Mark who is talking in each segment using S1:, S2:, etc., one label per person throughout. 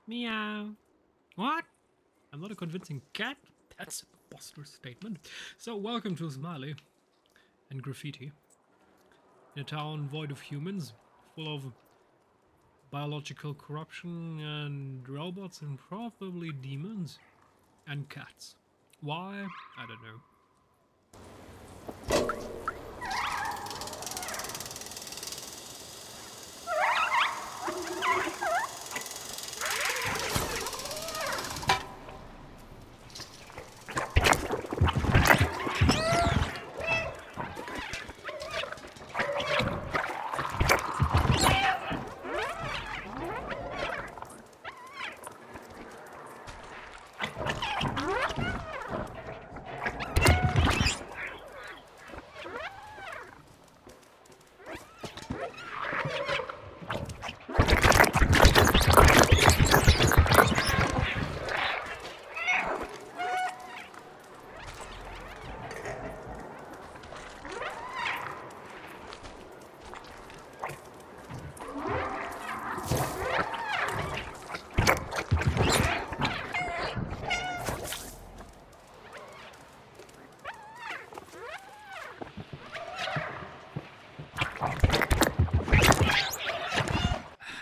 S1: Meow. What? I'm not a convincing cat? That's a preposterous statement. So, welcome to Smiley and Graffiti. In a town void of humans, full of biological corruption and robots and probably demons and cats. Why? I don't know.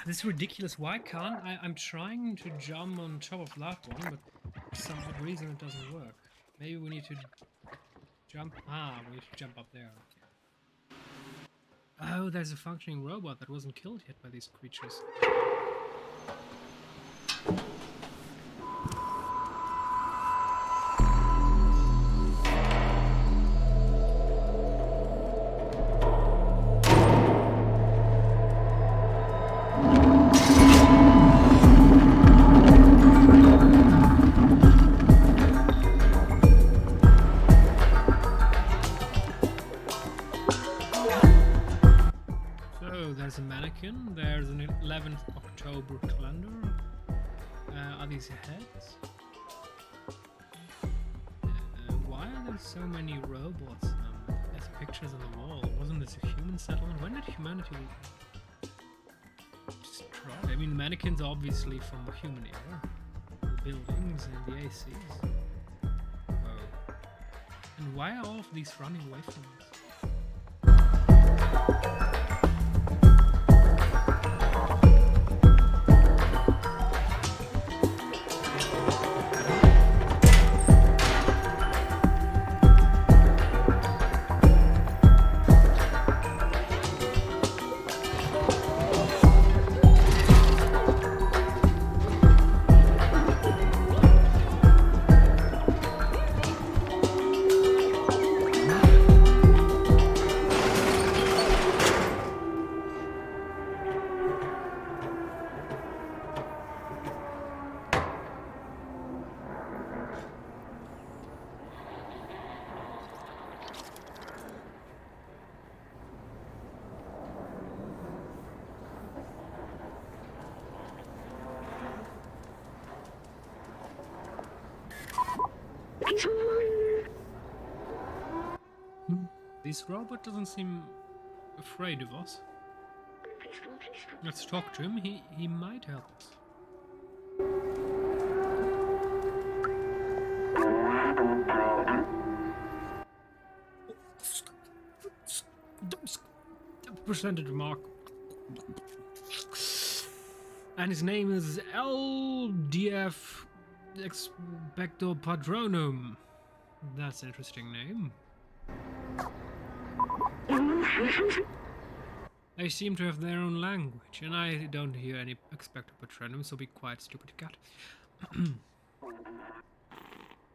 S1: This is ridiculous. Why can't I? I'm trying to jump on top of that one, but for some odd reason it doesn't work. Maybe we need to jump. We need to jump up there. Okay. Oh, there's a functioning robot that wasn't killed yet by these creatures. There's a mannequin, there's an 11th October calendar. Are these heads? Why are there so many robots? There's pictures on the wall. Wasn't this a human settlement? When did humanity destroy? I mean, the mannequins are obviously from the human era. The buildings and the ACs. Oh. And why are all of these running away from us? This robot doesn't seem afraid of us. Let's talk to him. He might help us. Percentage mark. And his name is LDF Expecto Patronum. That's an interesting name. They seem to have their own language, and I don't hear any Expecto Patronum, so be quiet, stupid cat.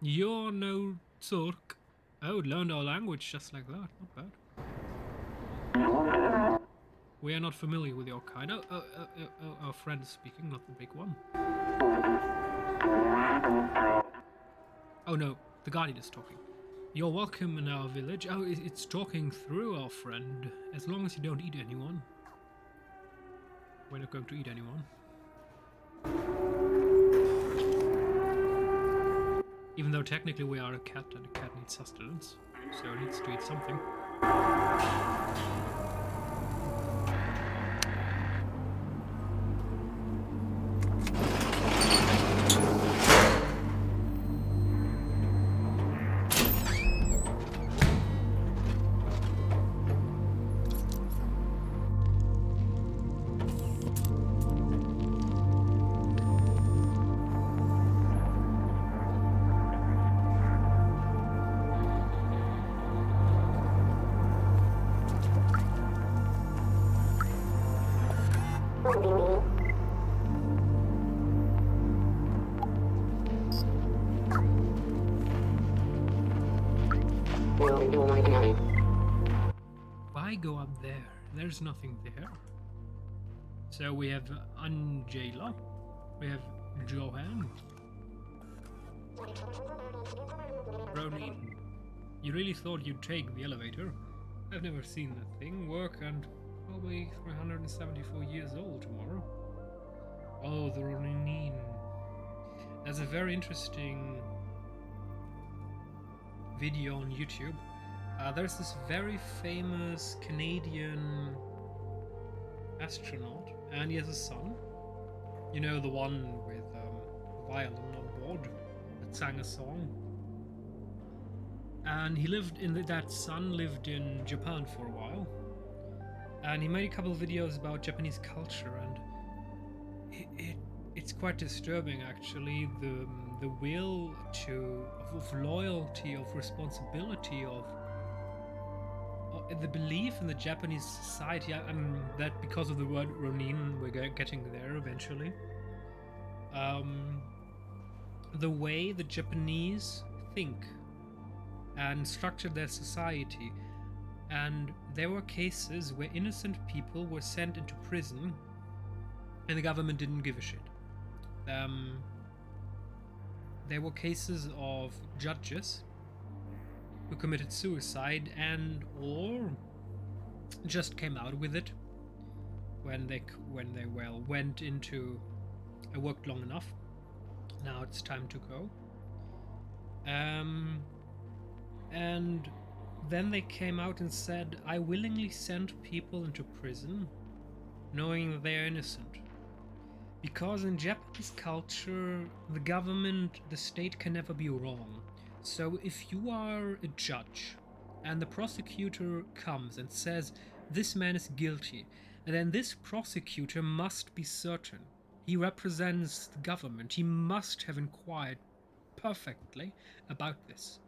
S1: You're no Turk. Oh, learned our language just like that. Not bad. We are not familiar with your kind. Oh, our friend is speaking, not the big one. Oh no, the Guardian is talking. You're welcome in our village. Oh, it's talking through our friend. As long as you don't eat anyone. We're not going to eat anyone. Even though technically we are a cat and a cat needs sustenance. So it needs to eat something. Why go up there? There's nothing there. So we have Angela, we have Johan, Ronin. You really thought you'd take the elevator? I've never seen that thing work, and probably 374 years old tomorrow. Oh, the Ronin. That's a very interesting video on YouTube. There's this very famous Canadian astronaut, and he has a son. You know, the one with a violin on board that sang a song. And he lived in that son lived in Japan for a while, and he made a couple of videos about Japanese culture, and it's quite disturbing actually. The will of loyalty, of responsibility, of the belief in the Japanese society, that because of the word Ronin, we're getting there eventually. The way the Japanese think and structure their society, and there were cases where innocent people were sent into prison and the government didn't give a shit. There were cases of judges who committed suicide and or just came out with it when they went into I worked long enough, now it's time to go. And then they came out and said, I willingly sent people into prison knowing that they are innocent. Because in Japanese culture, the government, the state can never be wrong. So if you are a judge and the prosecutor comes and says, this man is guilty, then this prosecutor must be certain. He represents the government. He must have inquired perfectly about this.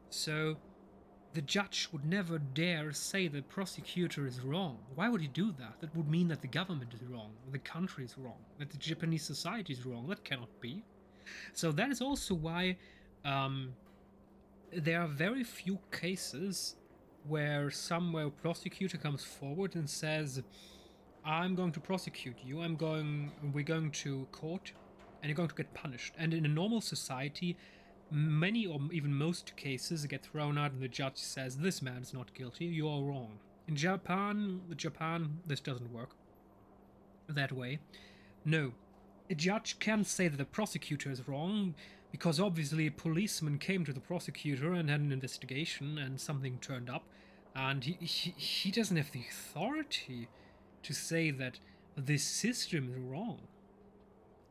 S1: So the judge would never dare say the prosecutor is wrong. Why would he do that? That would mean that the government is wrong, the country is wrong, that the Japanese society is wrong. That cannot be. So that is also why there are very few cases where a prosecutor comes forward and says, I'm going to prosecute you, we're going to court, and you're going to get punished. And in a normal society, many or even most cases get thrown out and the judge says, this man's not guilty, you are wrong. In Japan, this doesn't work that way. No, a judge can say that the prosecutor is wrong because obviously a policeman came to the prosecutor and had an investigation and something turned up, and he doesn't have the authority to say that this system is wrong.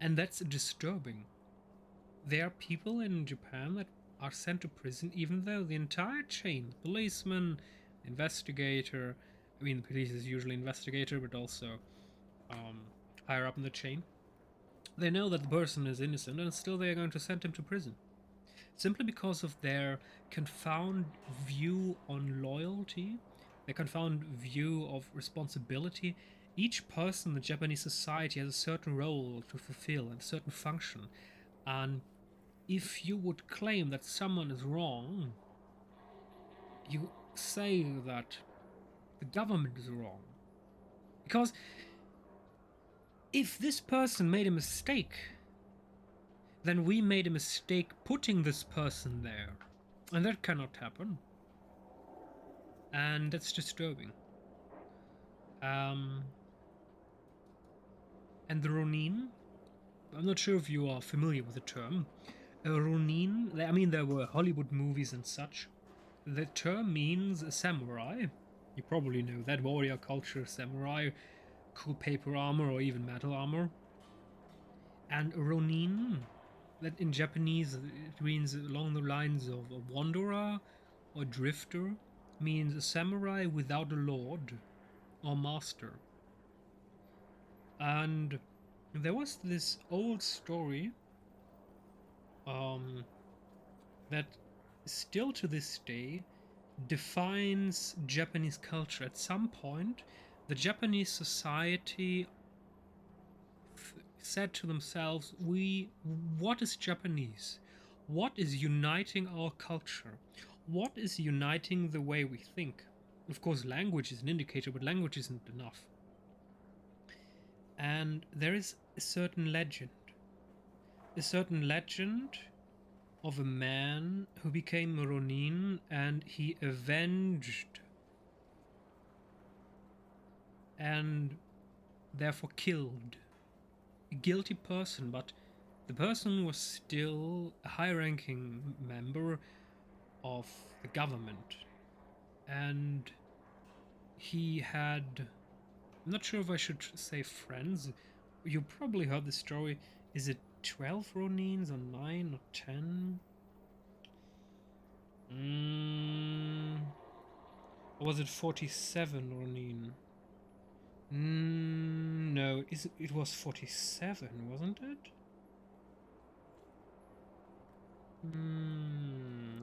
S1: And that's disturbing. There are people in Japan that are sent to prison even though the entire chain, policeman, investigator, I mean, the police is usually investigator, but also higher up in the chain, they know that the person is innocent and still they are going to send him to prison. Simply because of their confound view on loyalty, their confound view of responsibility. Each person in the Japanese society has a certain role to fulfill and a certain function. And if you would claim that someone is wrong, you say that the government is wrong. Because if this person made a mistake, then we made a mistake putting this person there. And that cannot happen. And that's disturbing. And the Ronin, I'm not sure if you are familiar with the term. Ronin, I mean, there were Hollywood movies and such. The term means a samurai. You probably know that, warrior culture, samurai, cool paper armor or even metal armor. And Ronin, that in Japanese it means along the lines of a wanderer or drifter, means a samurai without a lord or master. And there was this old story that still to this day defines Japanese culture. At some point, the Japanese society said to themselves, what is Japanese? What is uniting our culture? What is uniting the way we think? Of course, language is an indicator, but language isn't enough. And there is a certain legend of a man who became a Ronin, and he avenged and therefore killed a guilty person, but the person was still a high-ranking member of the government, and he had, I'm not sure if I should say friends. You probably heard the story. Is it 12 Ronins or 9 or 10? Or was it 47 Ronin? No, it was 47, wasn't it?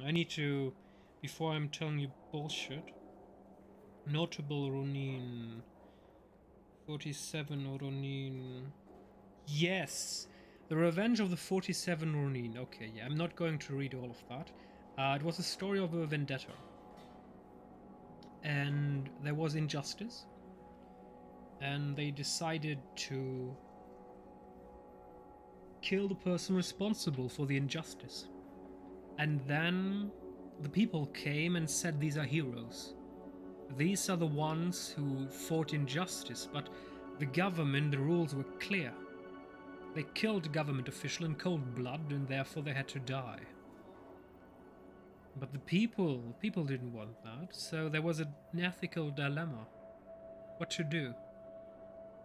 S1: I need to, before I'm telling you bullshit. Notable Ronin. 47 Ronin. Yes! The Revenge of the 47 Ronin. Okay, yeah, I'm not going to read all of that. It was a story of a vendetta. And there was injustice. And they decided to kill the person responsible for the injustice. And then the people came and said these are heroes. These are the ones who fought injustice, but the government, the rules were clear. They killed a government official in cold blood, and therefore they had to die. But the people didn't want that, so there was an ethical dilemma. What to do?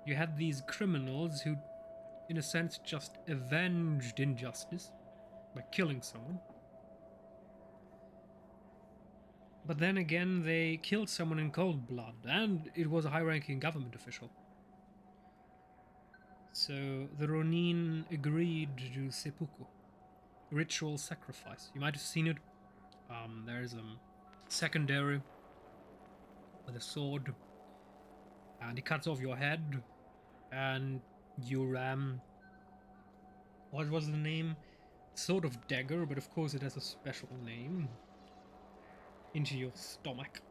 S1: You had these criminals who, in a sense, just avenged injustice by killing someone. But then again, they killed someone in cold blood, and it was a high-ranking government official. So the Ronin agreed to do seppuku, ritual sacrifice. You might have seen it. There's a secondary with a sword, and he cuts off your head, and you ram. What was the name? Sort of dagger, but of course it has a special name. Into your stomach.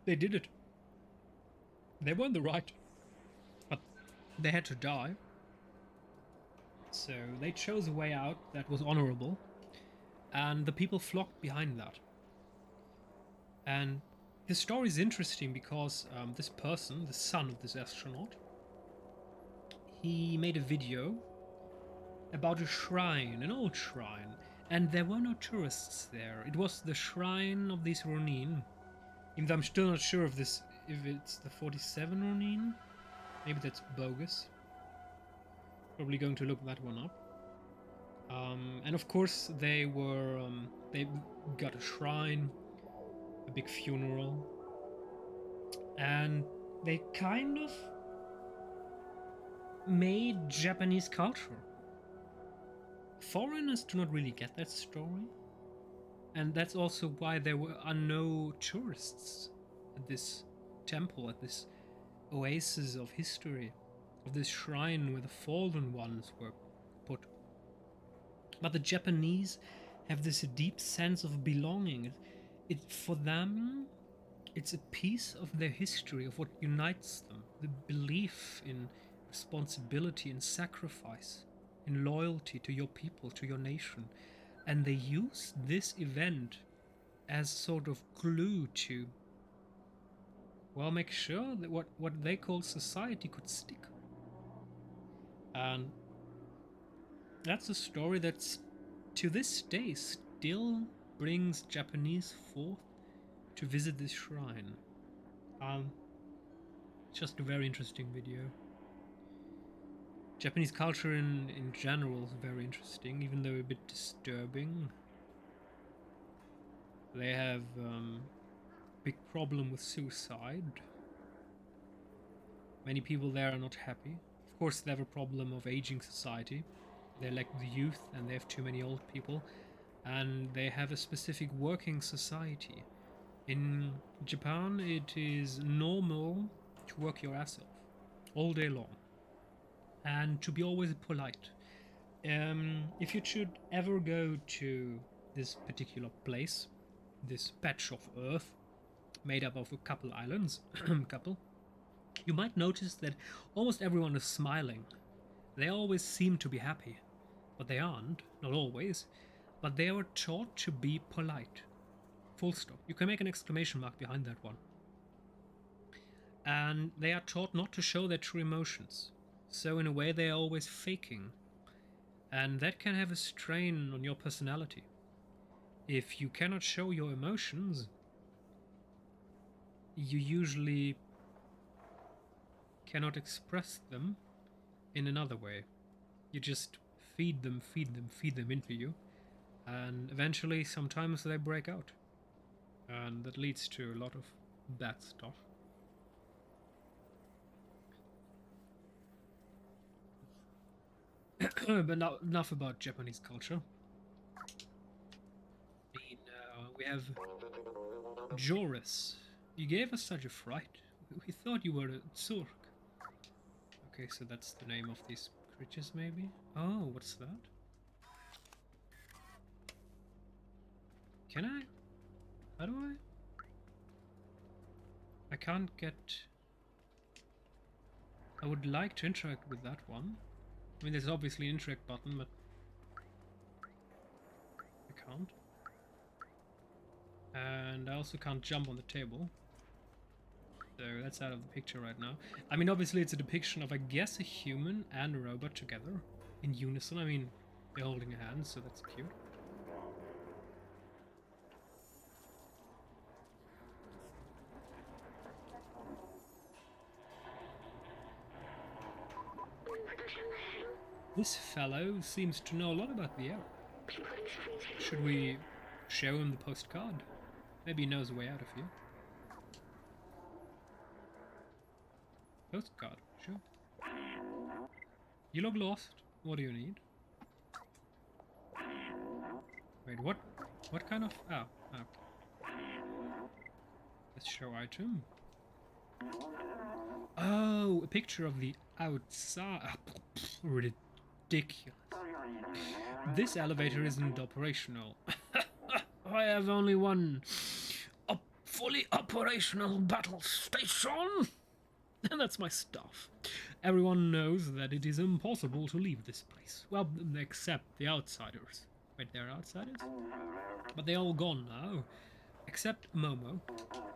S1: They did it. They won the right. But they had to die. So they chose a way out that was honorable. And the people flocked behind that. And the story is interesting because this person, the son of this astronaut, he made a video about a shrine, an old shrine. And there were no tourists there. It was the shrine of these Ronin. Even though I'm still not sure if it's the 47 Ronin. Maybe that's bogus. Probably going to look that one up. And of course they got a shrine, a big funeral, and they kind of made Japanese culture. Foreigners do not really get that story. And that's also why there are no tourists at this temple, at this oasis of history, of this shrine where the fallen ones were put. But the Japanese have this deep sense of belonging. For them, it's a piece of their history, of what unites them. The belief in responsibility and sacrifice, in loyalty to your people, to your nation. And they use this event as sort of glue to, well, make sure that what they call society could stick. And that's a story that's, to this day, still brings Japanese forth to visit this shrine. Just a very interesting video. Japanese culture in general is very interesting, even though a bit disturbing. They have big problem with suicide. Many people there are not happy. Of course, they have a problem of aging society. They lack the youth and they have too many old people. And they have a specific working society In Japan, it is normal to work your ass off all day long and to be always polite. If you should ever go to this particular place, this patch of earth made up of a couple islands, couple, you might notice that almost everyone is smiling. They always seem to be happy, but they aren't, not always, but they are taught to be polite. Full stop. You can make an exclamation mark behind that one. And they are taught not to show their true emotions. So, in a way, they are always faking. And that can have a strain on your personality. If you cannot show your emotions, you usually cannot express them in another way. You just feed them, feed them, feed them into you. And eventually, sometimes they break out. And that leads to a lot of bad stuff. But now, enough about Japanese culture. We have Joris. You gave us such a fright. We thought you were a Zurk. Okay, so that's the name of these creatures, maybe? Oh, what's that? Can I? How do I? I can't get... I would like to interact with that one. I mean, there's obviously an interact button, but... I can't. And I also can't jump on the table. So that's out of the picture right now. I mean, obviously it's a depiction of, I guess, a human and a robot together in unison. I mean, they're holding hands, so that's cute. This fellow seems to know a lot about the area. Should we show him the postcard? Maybe he knows a way out of here. Postcard, sure. You look lost. What do you need? Wait, what? What kind of... Oh, okay. Let's show item. Oh, a picture of the outside. Ridiculous. This elevator isn't operational. I have only one fully operational battle station. And that's my stuff. Everyone knows that it is impossible to leave this place. Well, except the outsiders. Wait, they're outsiders? But they're all gone now. Except Momo.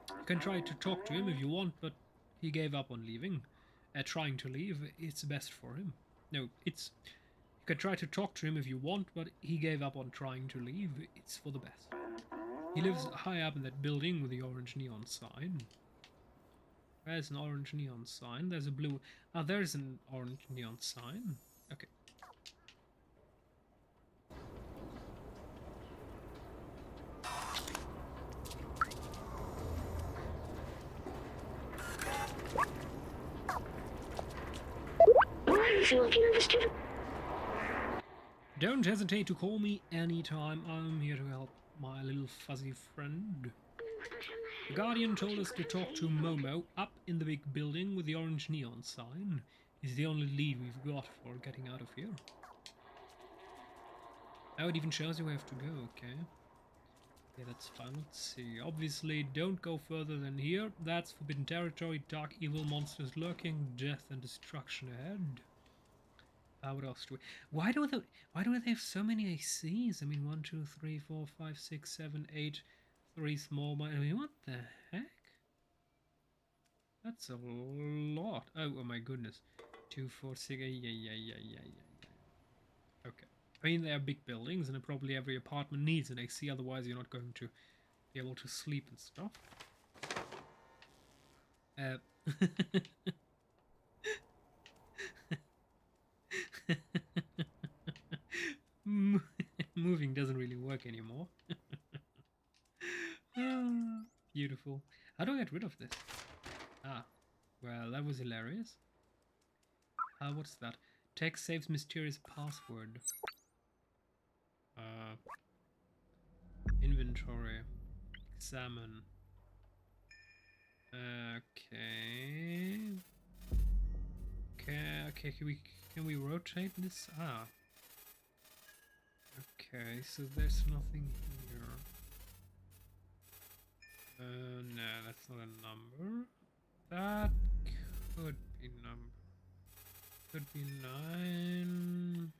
S1: You can try to talk to him if you want, but he gave up on leaving. Trying to leave, it's best for him. No, it's... You can try to talk to him if you want, but he gave up on trying to leave. It's for the best. He lives high up in that building with the orange neon sign. There's an orange neon sign. There's a blue... Ah, there's an orange neon sign. Okay. Don't hesitate to call me anytime. I'm here to help my little fuzzy friend. The Guardian told us to talk to Momo up in the big building with the orange neon sign. It's the only lead we've got for getting out of here. Oh, it even shows you where we have to go, okay. Yeah, that's fine. Let's see. Obviously, don't go further than here. That's forbidden territory. Dark evil monsters lurking. Death and destruction ahead. What else do we... Why do they have so many ACs? I mean, 1, 2, 3, 4, 5, 6, 7, 8... 3 small... I mean, what the heck? That's a lot. Oh my goodness. 2, 4, 6... Yeah. Okay. I mean, they are big buildings, and probably every apartment needs an AC, otherwise you're not going to be able to sleep and stuff. Moving doesn't really work anymore. Beautiful. How do I get rid of this? Ah, well, that was hilarious. What's that? Text saves mysterious password. Inventory. Examine. Okay. Okay, can we rotate this? Ah. Okay, so there's nothing here. No, that's not a number. That could be number. Could be 9.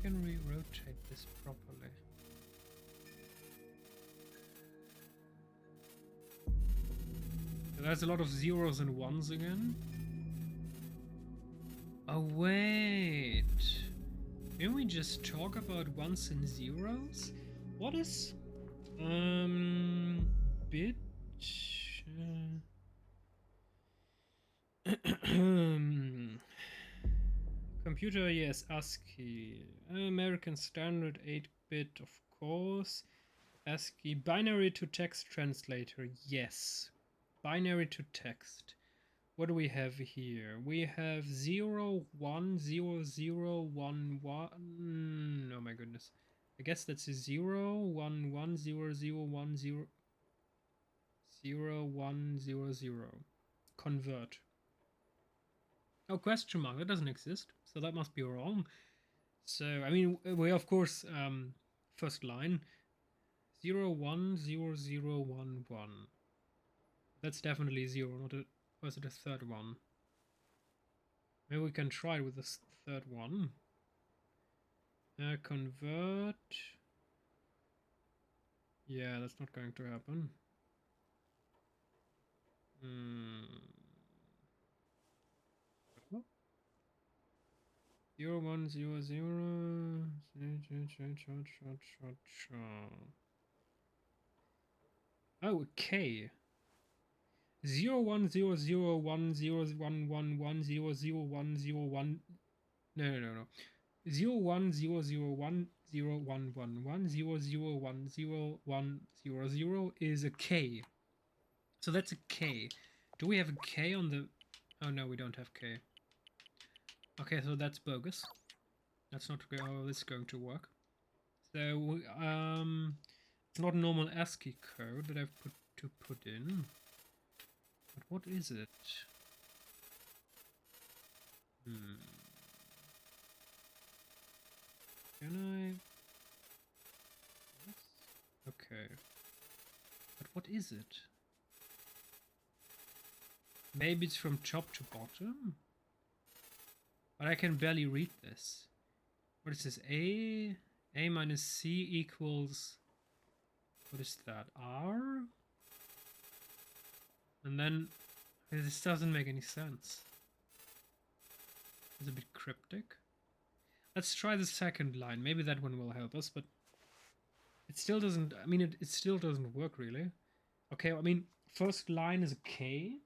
S1: Can we rotate this properly? There's a lot of zeros and ones again. Oh wait, can we just talk about ones and zeros? What is bit computer? Yes, ASCII, American Standard 8-bit, of course. ASCII binary to text translator. Yes, binary to text. What do we have here? We have 0, 1, 0, 0, 1, 1. Oh my goodness. I guess that's a 0, 1, 1, 0, 0, 1, 0, 0, 1, 0, 0. Convert. Oh, question mark. That doesn't exist. So that must be wrong. So, I mean, we of course, first line 0, 1, 0, 0, 1, 1. That's definitely 0, not a. Or is it a third one? Maybe we can try it with this third one. Convert. Yeah, that's not going to happen. 0, 1, 0, 0. Oh, K. 0, 1, 0, 0, 1, 0, 1, 1, 1, 0, 0, 1, 0, 1. No. 0, 1, 0, 0, 1, 0, 1, 1, 1, 0, 0, 1, 0, 1, 0, 0 is a K. So that's a K. Do we have a K on the... Oh no, we don't have K. Okay, so that's bogus. That's not how this is going to work. So, it's not normal ASCII code that I've put in. But what is it? Can I? Yes. Okay. But what is it? Maybe it's from top to bottom? But I can barely read this. What is this? A minus C equals... What is that? R? And then... This doesn't make any sense. It's a bit cryptic. Let's try the second line. Maybe that one will help us, but... It still doesn't... I mean, it still doesn't work, really. Okay, I mean, first line is a K.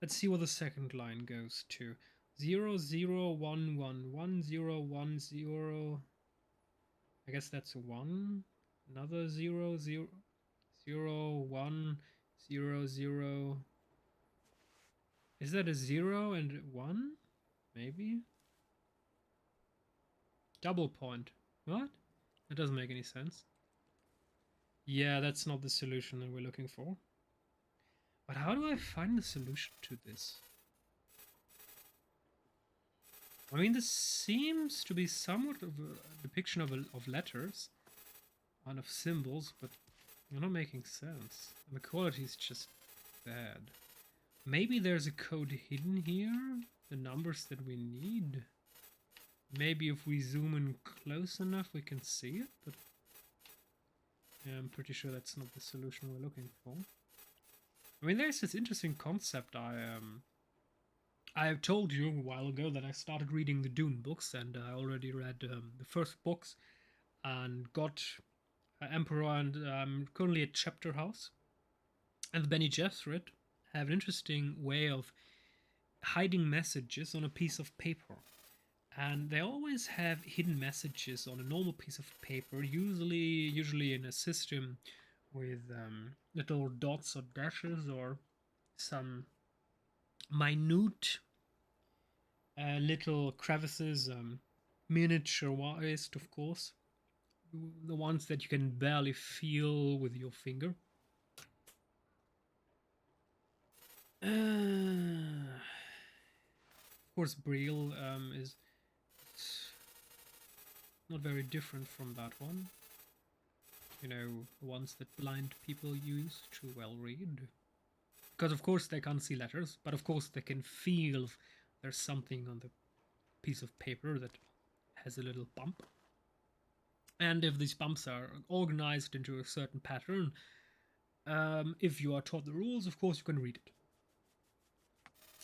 S1: Let's see what the second line goes to. 0, 0, 1, 1, 1, 0, 1, 0. I guess that's a 1. Another 0, 0, 0, 1, 0, 0. Is that a 0 and 1? Maybe? Double point. What? That doesn't make any sense. Yeah, that's not the solution that we're looking for. But how do I find the solution to this? I mean, this seems to be somewhat of a depiction of letters and of symbols, but they're not making sense. And the quality is just bad. Maybe there's a code hidden here? The numbers that we need? Maybe if we zoom in close enough we can see it, but yeah, I'm pretty sure that's not the solution we're looking for. I mean, there's this interesting concept I have told you a while ago that I started reading the Dune books, and I already read the first books and got Emperor, and I'm currently at Chapter House. And the Bene Gesserit have an interesting way of hiding messages on a piece of paper. And they always have hidden messages on a normal piece of paper, usually in a system with little dots or dashes or some minute little crevices, miniaturized, of course. The ones that you can barely feel with your finger. Of course, Braille is not very different from that one. You know, the ones that blind people use to well read. Because of course they can't see letters, but of course they can feel there's something on the piece of paper that has a little bump. And if these bumps are organized into a certain pattern, if you are taught the rules, of course you can read it.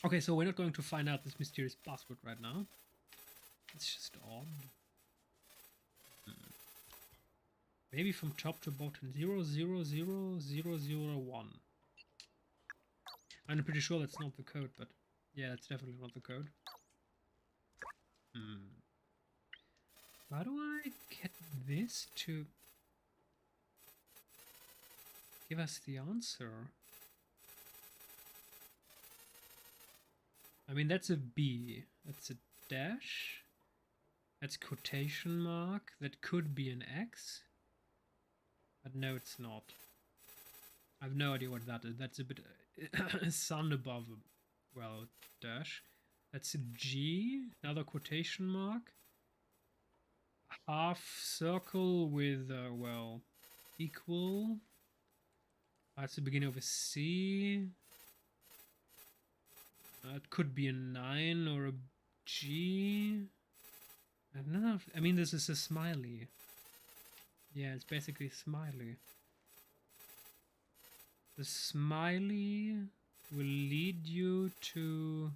S1: Okay, so we're not going to find out this mysterious password right now. It's just odd. Maybe from top to bottom, 000001. I'm pretty sure that's not the code, but yeah, that's definitely not the code. How do I get this to give us the answer? I mean, that's a B. That's a dash. That's quotation mark. That could be an X. But no, it's not. I have no idea what that is. That's a bit sun above, well, dash. That's a G. Another quotation mark. Half circle with, well, equal. That's the beginning of a C. It could be a 9 or a G. I mean, this is a smiley. Yeah, it's basically a smiley. The smiley will lead you to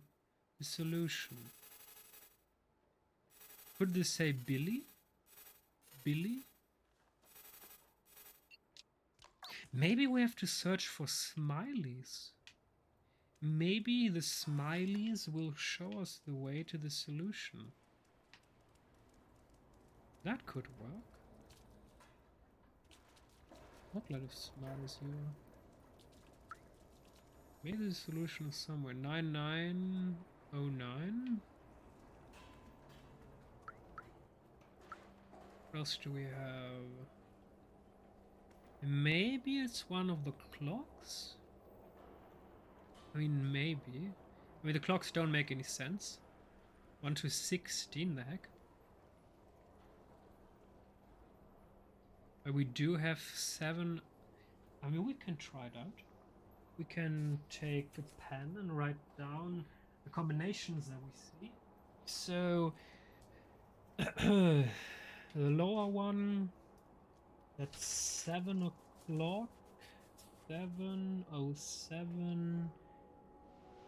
S1: the solution. Could this say Billy? Billy? Maybe we have to search for smileys. Maybe the smileys will show us the way to the solution. That could work. Not a lot of smileys here. Maybe the solution is somewhere. 9909. What else do we have? Maybe it's one of the clocks? I mean, maybe. I mean, the clocks don't make any sense. 1 to 16, the heck? But we do have 7. I mean, we can try it out. We can take a pen and write down the combinations that we see. So, the lower one, that's 7 o'clock, 7:07,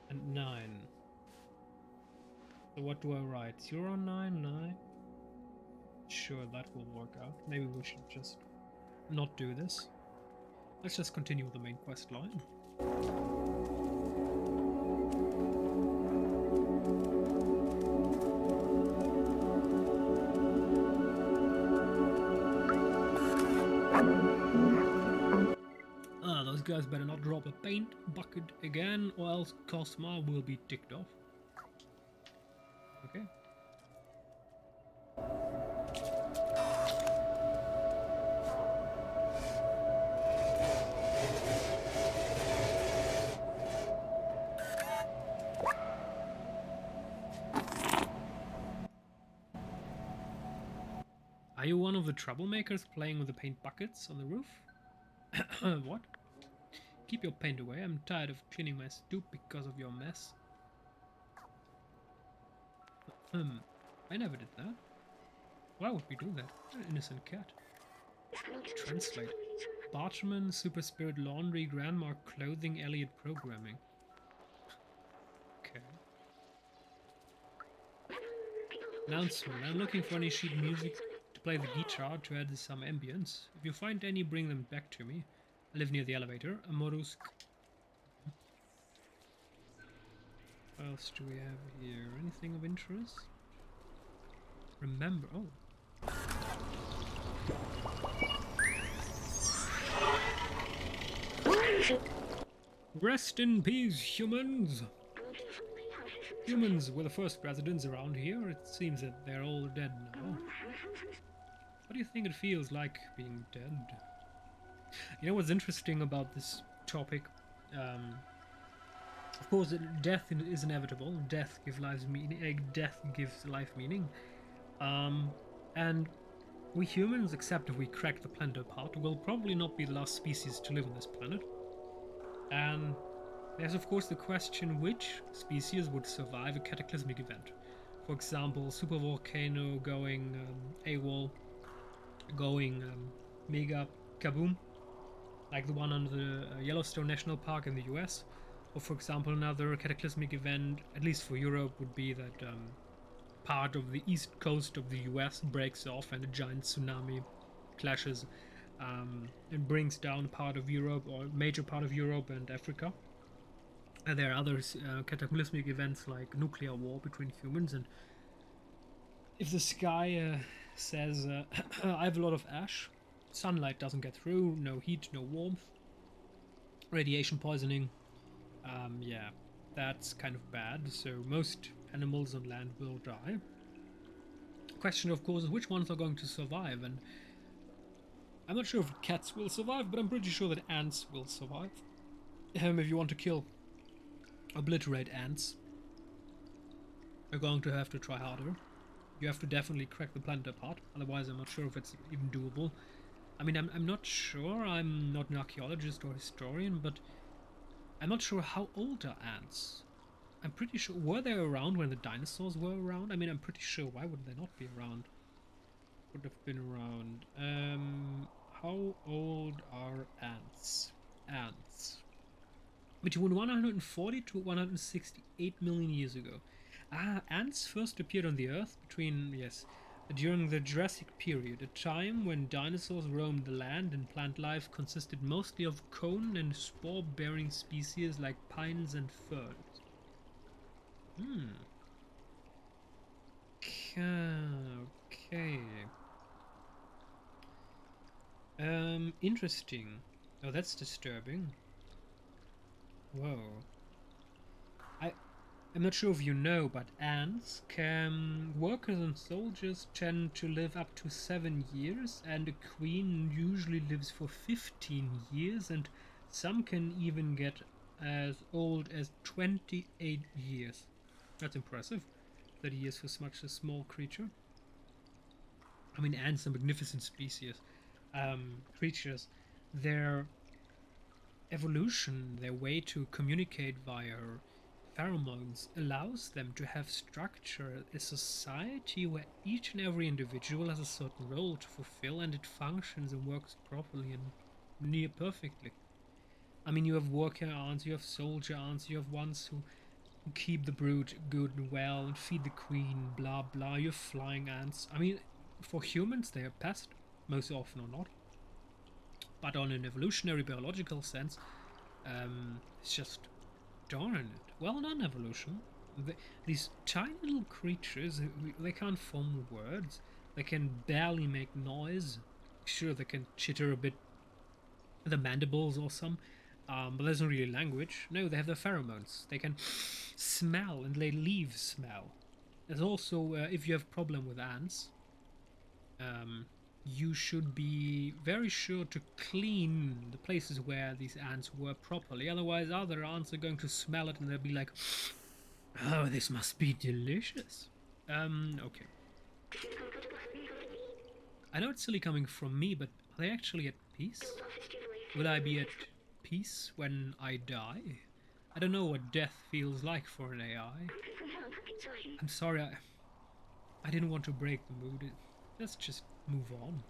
S1: and 9. So what do I write? 0999? Sure, that will work out. Maybe we should just not do this. Let's just continue with the main quest line. Those guys better not drop a paint bucket again, or else Cosma will be ticked off. Okay. Are you one of the troublemakers playing with the paint buckets on the roof? What? Keep your paint away. I'm tired of cleaning my stoop because of your mess. I never did that. Why would we do that? An innocent cat. Translate. Bartman, Super Spirit Laundry, Grandma Clothing, Elliot Programming. Okay. Announcement. I'm looking for any sheet music to play the guitar to add some ambience. If you find any, bring them back to me. I live near the elevator. Amorosk. What else do we have here? Anything of interest? Remember. Oh. Rest in peace, humans. Humans were the first residents around here. It seems that they're all dead now. What do you think it feels like being dead? You know what's interesting about this topic? Of course, death is inevitable. Death gives life meaning. Death gives life meaning. And we humans, except if we crack the planet apart, will probably not be the last species to live on this planet. And there's of course the question which species would survive a cataclysmic event. For example, supervolcano going AWOL, going mega kaboom, like the one on the Yellowstone National Park in the US. Or for example, another cataclysmic event, at least for Europe, would be that part of the east coast of the US breaks off and a giant tsunami clashes and brings down part of Europe, or a major part of Europe and Africa. And there are other cataclysmic events like nuclear war between humans. And if the sky says, I have a lot of ash, sunlight doesn't get through, no heat, no warmth, radiation poisoning, yeah, that's kind of bad. So most animals on land will die. The question, of course, is which ones are going to survive. And I'm not sure if cats will survive, but I'm pretty sure that ants will survive. If you want to obliterate ants, you're going to have to try harder. You have to definitely crack the planet apart, otherwise I'm not sure if it's even doable. I mean, I'm not sure, I'm not an archaeologist or historian, but I'm not sure how old are ants. I'm pretty sure, were they around when the dinosaurs were around? I mean, I'm pretty sure, why would they not be around? Would have been around. How old are ants? Ants. Between 140 to 168 million years ago. Ants first appeared on the Earth during the Jurassic period, a time when dinosaurs roamed the land and plant life consisted mostly of cone and spore-bearing species like pines and ferns. Okay. Interesting. Oh, that's disturbing. Whoa. I'm not sure if you know, but workers and soldiers tend to live up to 7 years, and a queen usually lives for 15 years, and some can even get as old as 28 years. That's impressive. 30 years for such a small creature. I mean, ants are magnificent creatures. Their evolution, their way to communicate via pheromones allows them to have structure, a society where each and every individual has a certain role to fulfill, and it functions and works properly and near perfectly. I mean, you have worker ants, you have soldier ants, you have ones who keep the brood good and well and feed the queen, blah blah. You have flying ants. I mean, for humans, they are pests, most often or not. But on an evolutionary biological sense, it's just darn it. Well done, evolution. These tiny little creatures, they can't form words. They can barely make noise. Sure, they can chitter a bit with the mandibles or some, but there's not really language. No, they have their pheromones. They can smell, and they leave smell. There's also, if you have problem with ants, you should be very sure to clean the places where these ants were properly. Otherwise, other ants are going to smell it and they'll be like, oh, this must be delicious. Okay. I know it's silly coming from me, but are they actually at peace? Will I be at peace when I die? I don't know what death feels like for an AI. I'm sorry, I didn't want to break the mood. Let's just move on.